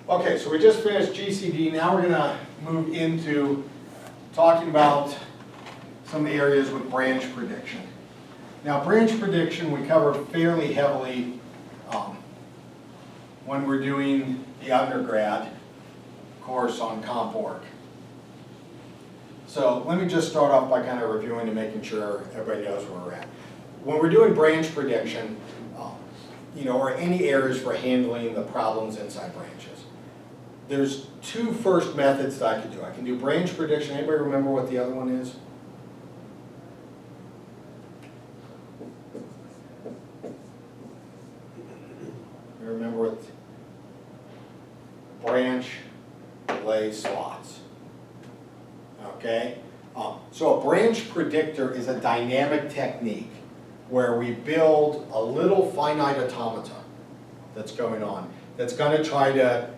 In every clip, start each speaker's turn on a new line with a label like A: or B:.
A: Okay, so we just finished GCD. Now we're going to move into talking about some areas with branch prediction. Now, branch prediction we cover fairly heavily when we're doing the undergrad course on CompOrg. So let me just start off by kind of reviewing and making sure everybody knows where we're at. When we're doing branch prediction, or any areas for handling the problems inside branches, there's two first methods that I can do. I can do branch prediction. Anybody remember what the other one is? You remember what? Branch delay slots. Okay? So a branch predictor is a dynamic technique where we build a little finite automata that's going on, that's going to try to,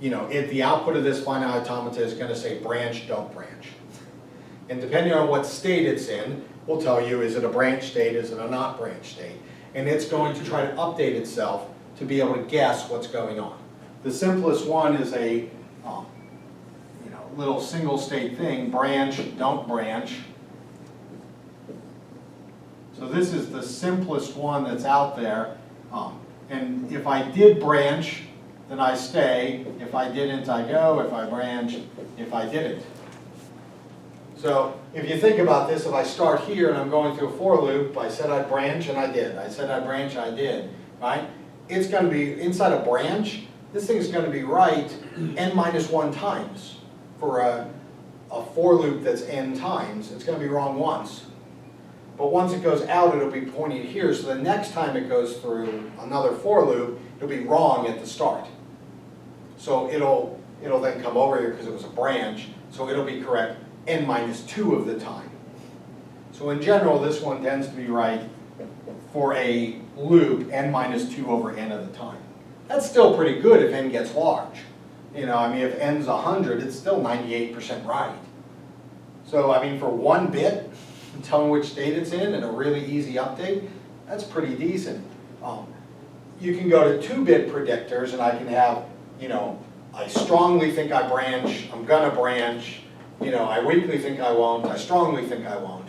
A: if the output of this finite automata is going to say branch, don't branch. And depending on what state it's in, we'll tell you, is it a branch state, is it a not branch state? And it's going to try to update itself to be able to guess what's going on. The simplest one is a little single state thing, branch, don't branch. So this is the simplest one that's out there. And if I did branch, then I stay. If I didn't, I go. If I branch, if I didn't. So if you think about this, if I start here and I'm going through a for loop, I said I'd branch and I did. I said I'd branch and I did, right? It's going to be, inside a branch, this thing's going to be right n-1 times. For a for loop that's n times, it's going to be wrong once. But once it goes out, it'll be pointing here, so the next time it goes through another for loop, it'll be wrong at the start. So it'll then come over here because it was a branch, so it'll be correct n-2 of the time. So in general, this one tends to be right for a loop n-2 over n of the time. That's still pretty good if n gets large. If n's 100, it's still 98% right. So, for 1 bit, telling which state it's in and a really easy update, that's pretty decent. You can go to 2-bit predictors and I can have, I strongly think I branch, I'm gonna branch, I weakly think I won't, I strongly think I won't,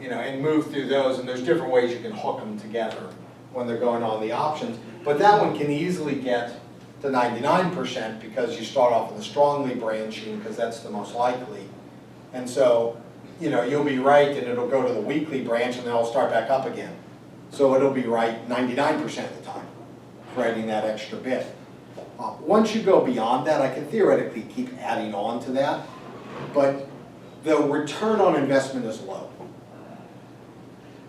A: and move through those, and there's different ways you can hook them together when they're going on the options. But that one can easily get to 99% because you start off with a strongly branching because that's the most likely. And so, you'll be right and it'll go to the weakly branch and then it'll start back up again. So it'll be right 99% of the time for adding that extra bit. Once you go beyond that, I can theoretically keep adding on to that, but the return on investment is low.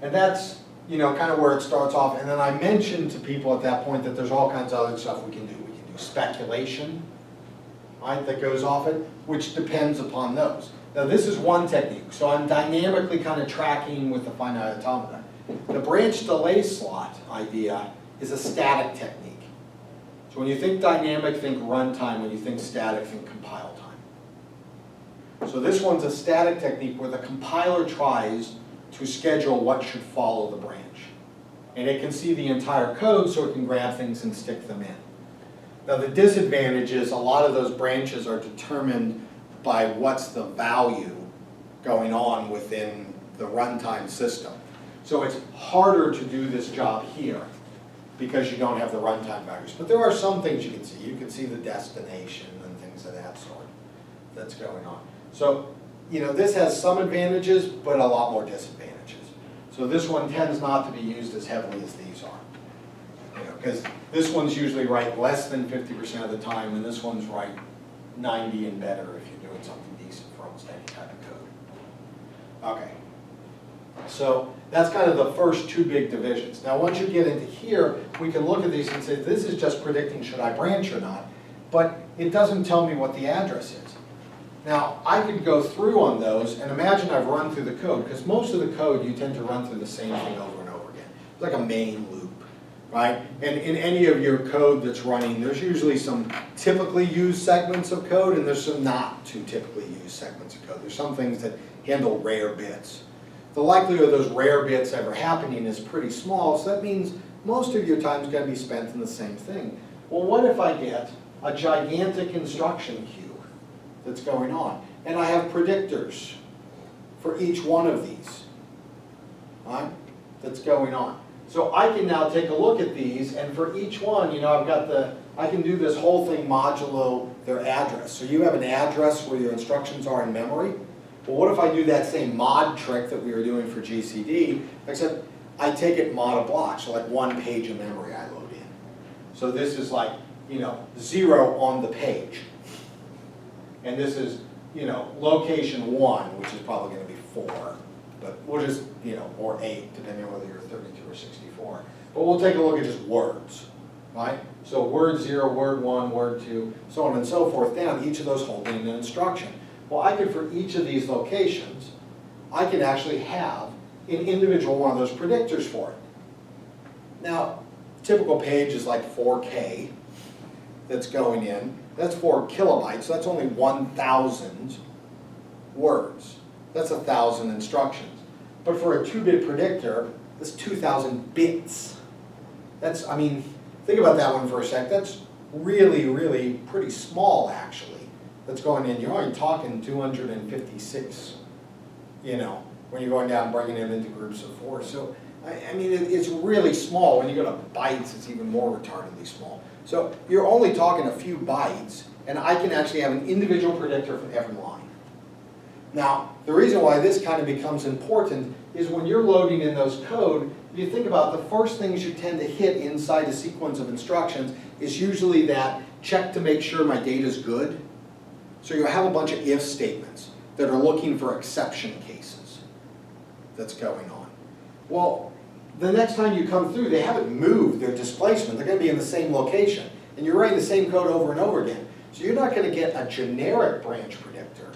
A: And that's kind of where it starts off. And then I mentioned to people at that point that there's all kinds of other stuff we can do. We can do speculation, right, that goes off it, which depends upon those. Now this is one technique, so I'm dynamically kind of tracking with the finite automata. The branch delay slot idea is a static technique. So when you think dynamic, think runtime. When you think static, think compile time. So this one's a static technique where the compiler tries to schedule what should follow the branch. And it can see the entire code, so it can grab things and stick them in. Now the disadvantage is a lot of those branches are determined by what's the value going on within the runtime system. So it's harder to do this job here because you don't have the runtime values. But there are some things you can see. You can see the destination and things of that sort that's going on. So, this has some advantages, but a lot more disadvantages. So this one tends not to be used as heavily as these are. Because this one's usually right less than 50% of the time, and this one's right 90 and better if you're doing something decent for almost any type of code. Okay. So that's kind of the first two big divisions. Now once you get into here, we can look at these and say, this is just predicting should I branch or not, but it doesn't tell me what the address is. Now I could go through on those and imagine I've run through the code, because most of the code you tend to run through the same thing over and over again. It's like a main loop, right? And in any of your code that's running, there's usually some typically used segments of code and there's some not too typically used segments of code. There's some things that handle rare bits. The likelihood of those rare bits ever happening is pretty small, so that means most of your time is going to be spent in the same thing. Well, what if I get a gigantic instruction queue that's going on. And I have predictors for each one of these, right, that's going on. So I can now take a look at these, and for each one, you know, I can do this whole thing modulo their address. So you have an address where your instructions are in memory. Well, what if I do that same mod trick that we were doing for GCD, except I take it mod a block, so like 1 page of memory I load in. So this is like, you know, 0 on the page. And this is, you know, location 1, which is probably going to be 4. But we'll just, you know, or 8, depending on whether you're 32 or 64. But we'll take a look at just words, right? So word 0, word 1, word 2, so on and so forth down, each of those holding an instruction. Well, I could, for each of these locations, I can actually have an individual one of those predictors for it. Now, typical page is like 4K that's going in. That's 4 kilobytes, so that's only 1,000 words. That's 1,000 instructions. But for a 2-bit predictor, that's 2,000 bits. That's, I mean, think about that one for a sec. That's really, really pretty small, actually, that's going in. You're only talking 256, you know, when you're going down and breaking them into groups of 4. So, I mean, it's really small. When you go to bytes, it's even more retardedly small. So you're only talking a few bytes, and I can actually have an individual predictor for every line. Now, the reason why this kind of becomes important is when you're loading in those code, if you think about the first things you tend to hit inside a sequence of instructions is usually that check to make sure my data is good. So you have a bunch of if statements that are looking for exception cases that's going on. Well, the next time you come through, they haven't moved their displacement. They're going to be in the same location. And you're writing the same code over and over again. So you're not going to get a generic branch predictor.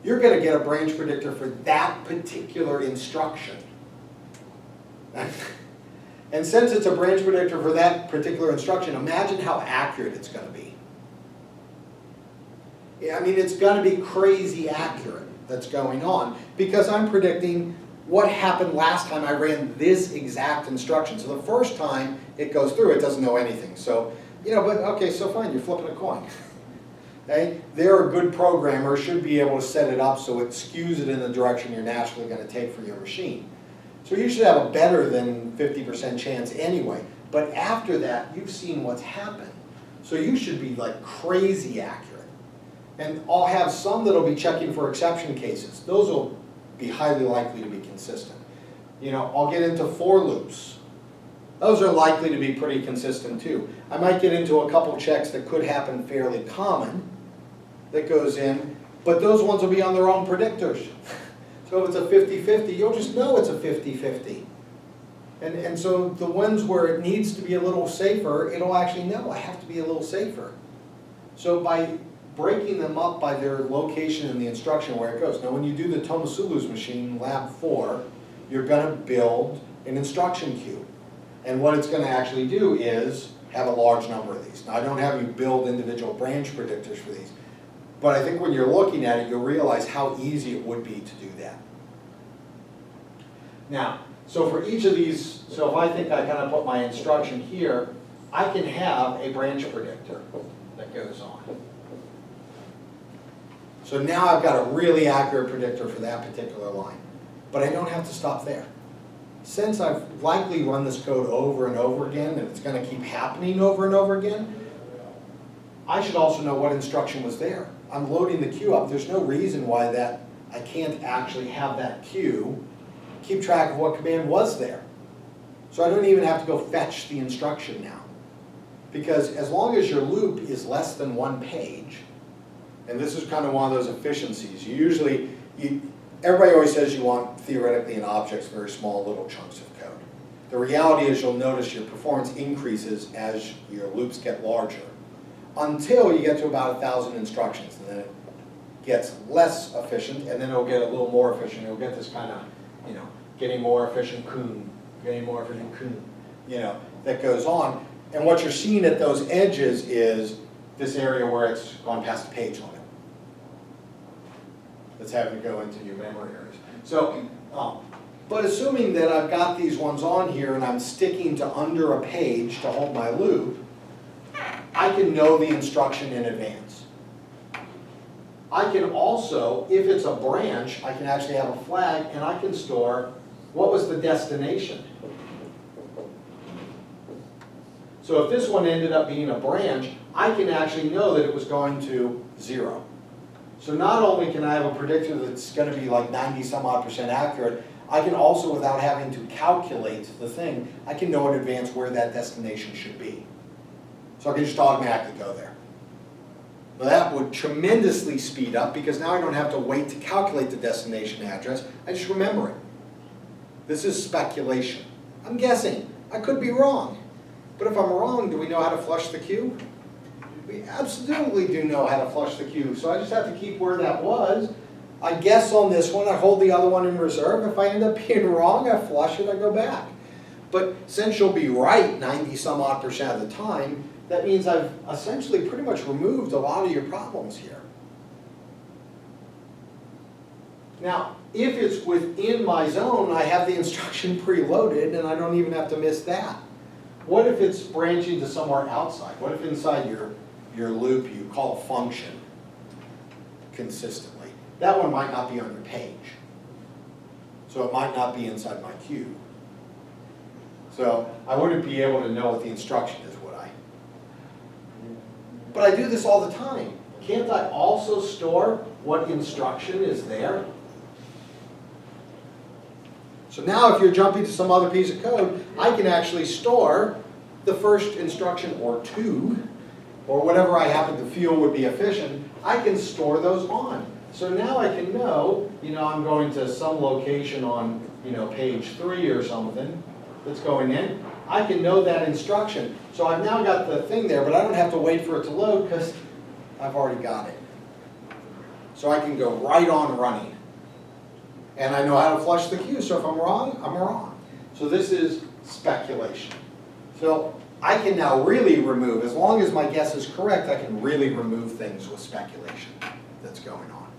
A: You're going to get a branch predictor for that particular instruction. And since it's a branch predictor for that particular instruction, imagine how accurate it's going to be. Yeah, I mean, it's going to be crazy accurate that's going on because I'm predicting what happened last time I ran this exact instruction. So the first time it goes through, it doesn't know anything. So, you know, but okay, so fine, you're flipping a coin. Okay? They're a good programmer, should be able to set it up so it skews it in the direction you're naturally going to take for your machine. So you should have a better than 50% chance anyway. But after that, you've seen what's happened. So you should be like crazy accurate. And I'll have some that'll be checking for exception cases. Those will be highly likely to be consistent. You know, I'll get into for loops. Those are likely to be pretty consistent too. I might get into a couple checks that could happen fairly common that goes in, but those ones will be on their own predictors. So if it's a 50-50, you'll just know it's a 50-50. And so the ones where it needs to be a little safer, it'll actually know I have to be a little safer. So by breaking them up by their location in the instruction where it goes. Now when you do the Tomasulo's machine, lab 4, you're going to build an instruction queue. And what it's going to actually do is have a large number of these. Now I don't have you build individual branch predictors for these, but I think when you're looking at it, you'll realize how easy it would be to do that. Now, so for each of these, so if I think I kind of put my instruction here, I can have a branch predictor that goes on. So now I've got a really accurate predictor for that particular line. But I don't have to stop there. Since I've likely run this code over and over again, and it's going to keep happening over and over again, I should also know what instruction was there. I'm loading the queue up. There's no reason why that I can't actually have that queue keep track of what command was there. So I don't even have to go fetch the instruction now. Because as long as your loop is less than 1 page, and this is kind of one of those efficiencies, everybody always says you want, theoretically, in objects, very small little chunks of code. The reality is you'll notice your performance increases as your loops get larger, until you get to about 1,000 instructions, and then it gets less efficient, and then it'll get a little more efficient. It'll get this kind of, you know, getting more efficient coon, you know, that goes on. And what you're seeing at those edges is this area where it's gone past the page limit. That's having to go into your memory areas. So, but assuming that I've got these ones on here and I'm sticking to under a page to hold my loop, I can know the instruction in advance. I can also, if it's a branch, I can actually have a flag and I can store what was the destination. So if this one ended up being a branch, I can actually know that it was going to 0. So not only can I have a predictor that's going to be like 90-some-odd% accurate, I can also, without having to calculate the thing, I can know in advance where that destination should be. So I can just automatically go there. Well, that would tremendously speed up because now I don't have to wait to calculate the destination address. I just remember it. This is speculation. I'm guessing. I could be wrong. But if I'm wrong, do we know how to flush the queue? We absolutely do know how to flush the queue. So I just have to keep where that was. I guess on this one, I hold the other one in reserve. If I end up being wrong, I flush it, I go back. But since you'll be right 90-some-odd% of the time, that means I've essentially pretty much removed a lot of your problems here. Now, if it's within my zone, I have the instruction preloaded and I don't even have to miss that. What if it's branching to somewhere outside? What if inside your loop you call a function consistently? That one might not be on your page. So it might not be inside my queue. So I wouldn't be able to know what the instruction is, would I? But I do this all the time. Can't I also store what instruction is there? So now if you're jumping to some other piece of code, I can actually store the first instruction or two, or whatever I happen to feel would be efficient, I can store those on. So now I can know, I'm going to some location on, page 3 or something that's going in. I can know that instruction. So I've now got the thing there, but I don't have to wait for it to load because I've already got it. So I can go right on running. And I know how to flush the queue, so if I'm wrong, I'm wrong. So this is speculation. So I can now really remove, as long as my guess is correct, I can really remove things with speculation that's going on.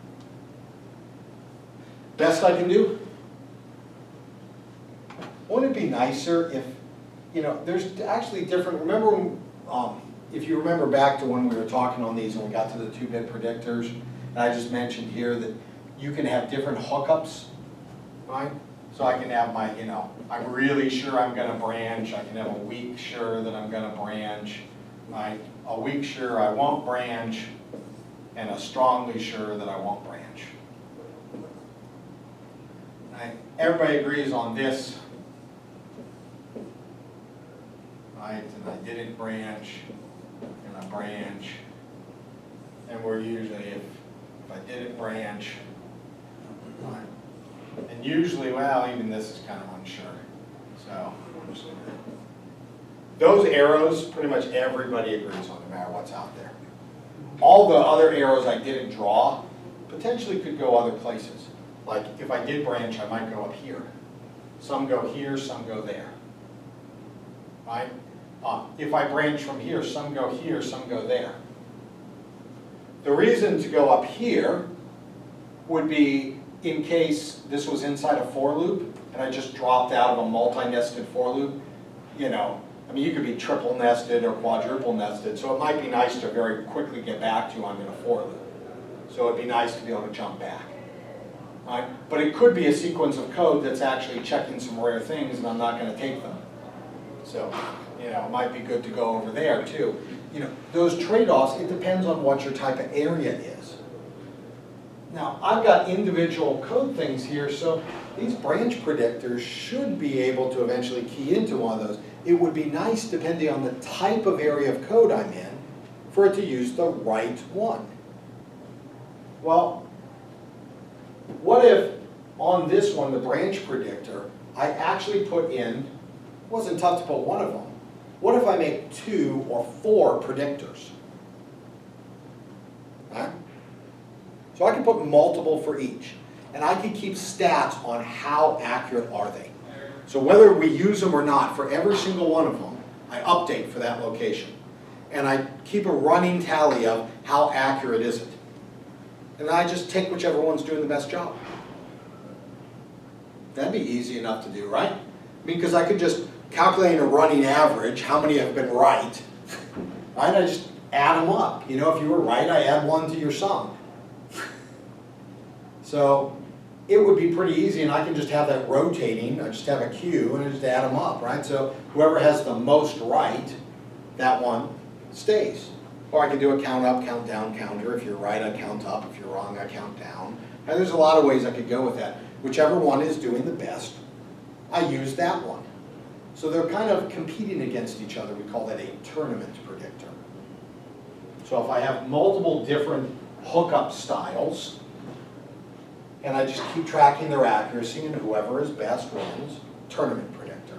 A: Best I can do? Wouldn't it be nicer if, there's actually different, remember, if you remember back to when we were talking on these and we got to the 2-bit predictors, and I just mentioned here that you can have different hookups, right? So I can have my, I'm really sure I'm going to branch. I can have a weak sure that I'm going to branch, right? A weak sure I won't branch, and a strongly sure that I won't branch. Right? Everybody agrees on this, right? And I didn't branch, and I branch, and we're usually, if I didn't branch, right? And usually, well, even this is kind of unsure. So I'm just gonna, those arrows, pretty much everybody agrees on, no matter what's out there. All the other arrows I didn't draw potentially could go other places. Like if I did branch, I might go up here. Some go here, some go there. Right? If I branch from here, some go here, some go there. The reason to go up here would be in case this was inside a for loop and I just dropped out of a multi-nested for loop. You could be triple nested or quadruple nested, so it might be nice to very quickly get back to I'm in a for loop. So it'd be nice to be able to jump back. Right? But it could be a sequence of code that's actually checking some rare things and I'm not going to take them. So, it might be good to go over there too. Those trade-offs, it depends on what your type of area is. Now, I've got individual code things here, so these branch predictors should be able to eventually key into one of those. It would be nice, depending on the type of area of code I'm in, for it to use the right one. Well, what if on this one, the branch predictor, I actually put in, it wasn't tough to put one of them. What if I make 2 or 4 predictors? Right? So I can put multiple for each. And I can keep stats on how accurate are they. So whether we use them or not, for every single one of them, I update for that location. And I keep a running tally of how accurate is it. And then I just take whichever one's doing the best job. That'd be easy enough to do, right? Because I could just calculate a running average, how many have been right, right? I just add them up. You know, if you were right, I add 1 to your sum. So it would be pretty easy, and I can just have that rotating. I just have a queue, and I just add them up, right? So whoever has the most right, that one stays. Or I can do a count up, count down counter. If you're right, I count up. If you're wrong, I count down. And there's a lot of ways I could go with that. Whichever one is doing the best, I use that one. So they're kind of competing against each other. We call that a tournament predictor. So if I have multiple different hookup styles, and I just keep tracking their accuracy, and whoever is best wins, tournament predictor.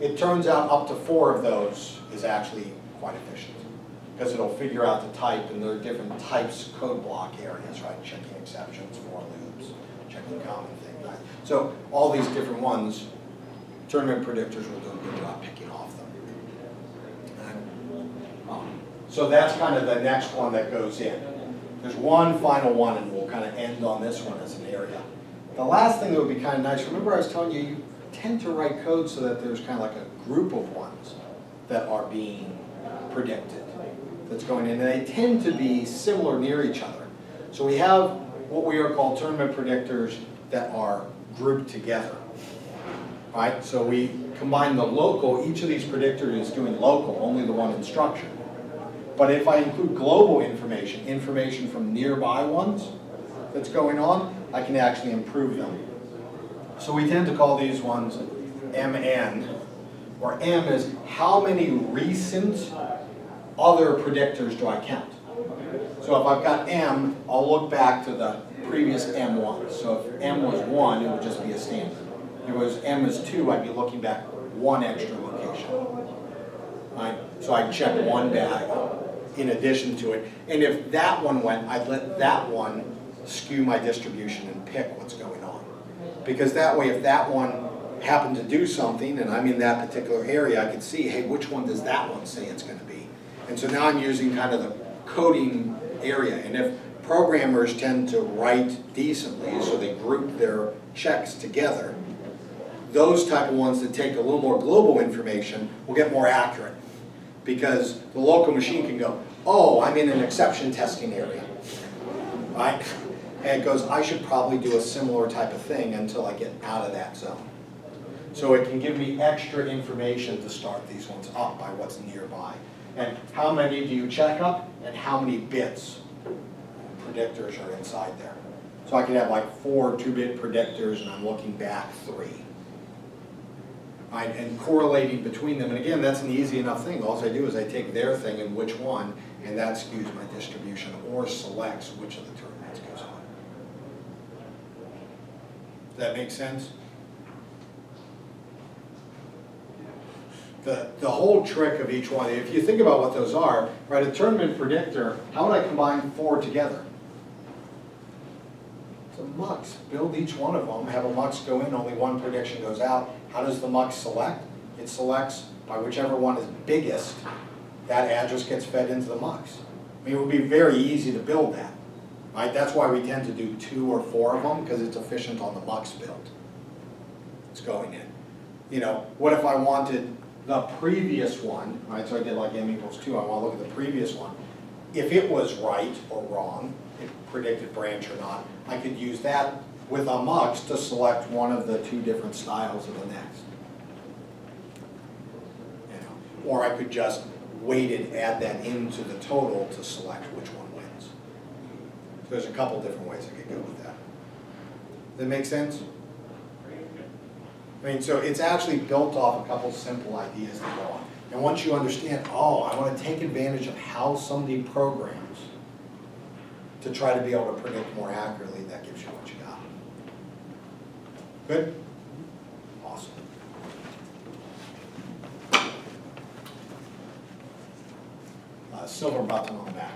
A: It turns out up to 4 of those is actually quite efficient, because it'll figure out the type, and there are different types, code block areas, right? Checking exceptions, for loops, checking common things, right? So all these different ones, tournament predictors will do a good job picking off them. So that's kind of the next one that goes in. There's one final one, and we'll kind of end on this one as an area. The last thing that would be kind of nice, remember I was telling you, you tend to write code so that there's kind of like a group of ones that are being predicted that's going in, and they tend to be similar near each other. So we have what we are called tournament predictors that are grouped together, right? So we combine the local, each of these predictors is doing local, only the one instruction. But if I include global information, information from nearby ones that's going on, I can actually improve them. So we tend to call these ones MN, where M is how many recent other predictors do I count. So if I've got M, I'll look back to the previous M1. So if M was 1, it would just be a standard. If it was M is 2, I'd be looking back 1 extra location. Right? So I'd check 1 bag in addition to it. And if that one went, I'd let that one skew my distribution and pick what's going on. Because that way, if that one happened to do something, and I'm in that particular area, I could see, hey, which one does that one say it's going to be? And so now I'm using kind of the coding area. And if programmers tend to write decently, so they group their checks together, those type of ones that take a little more global information will get more accurate. Because the local machine can go, oh, I'm in an exception testing area, right? And it goes, I should probably do a similar type of thing until I get out of that zone. So it can give me extra information to start these ones up by what's nearby. And how many do you check up, and how many bits predictors are inside there. So I could have like 4 2-bit predictors, and I'm looking back 3. Right, and correlating between them, and again, that's an easy enough thing. All I do is I take their thing and which one, and that skews my distribution or selects which of the tournaments goes on. Does that make sense? The whole trick of each one, if you think about what those are, right, a tournament predictor, how would I combine 4 together? It's a mux. Build each one of them, have a mux go in, only one prediction goes out. How does the mux select? It selects by whichever one is biggest, that address gets fed into the mux. I mean, it would be very easy to build that, right? That's why we tend to do 2 or 4 of them, because it's efficient on the mux build. It's going in. You know, what if I wanted the previous one, right? So I did like M equals 2, I want to look at the previous one. If it was right or wrong, it predicted branch or not, I could use that with a mux to select one of the 2 different styles of the next. You know, or I could just weight it, add that into the total to select which one wins. So there's a couple different ways I could go with that. Does that make sense? I mean, so it's actually built off a couple simple ideas that go on. And once you understand, oh, I want to take advantage of how somebody programs to try to be able to predict more accurately, that gives you what you got. Good? Awesome. Silver button on the back.